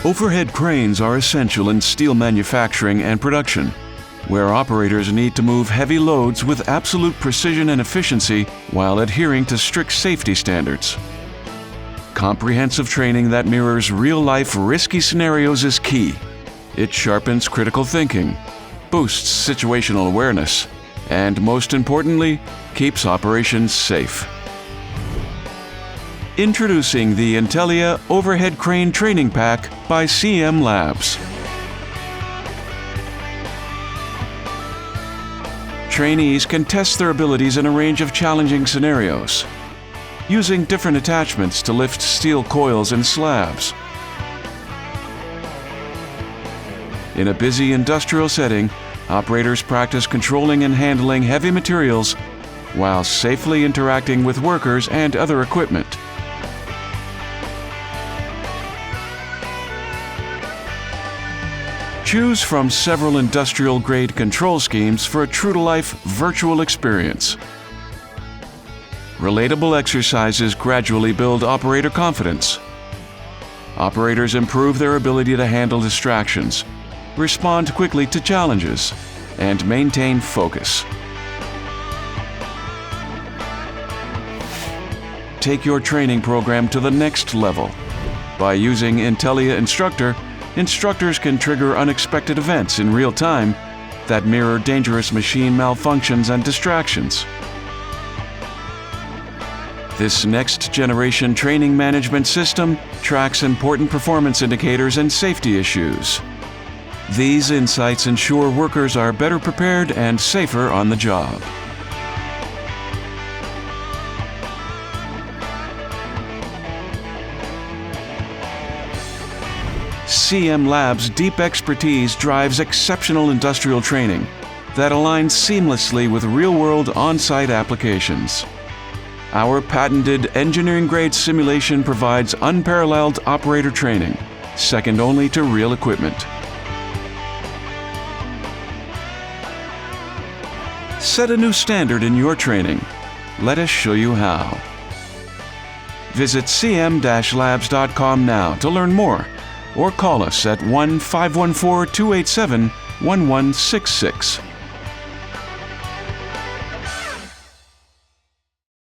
Overhead cranes are essential in steel manufacturing and production, where operators need to move heavy loads with absolute precision and efficiency while adhering to strict safety standards. Comprehensive training that mirrors real-life risky scenarios is key. It sharpens critical thinking, boosts situational awareness, and most importantly, keeps operations safe. Introducing the Intellia Overhead Crane Training Pack by CM Labs. Trainees can test their abilities in a range of challenging scenarios, using different attachments to lift steel coils and slabs. In a busy industrial setting, operators practice controlling and handling heavy materials while safely interacting with workers and other equipment. Choose from several industrial-grade control schemes for a true-to-life virtual experience. Relatable exercises gradually build operator confidence. Operators improve their ability to handle distractions, respond quickly to challenges, and maintain focus. Take your training program to the next level. By using Intellia Instructor, instructors can trigger unexpected events in real time that mirror dangerous machine malfunctions and distractions. This next-generation training management system tracks important performance indicators and safety issues. These insights ensure workers are better prepared and safer on the job. CM Labs' deep expertise drives exceptional industrial training that aligns seamlessly with real-world on-site applications. Our patented engineering-grade simulation provides unparalleled operator training, second only to real equipment. Set a new standard in your training. Let us show you how. Visit cm-labs.com now to learn more, or call us at 1-514-287-1166.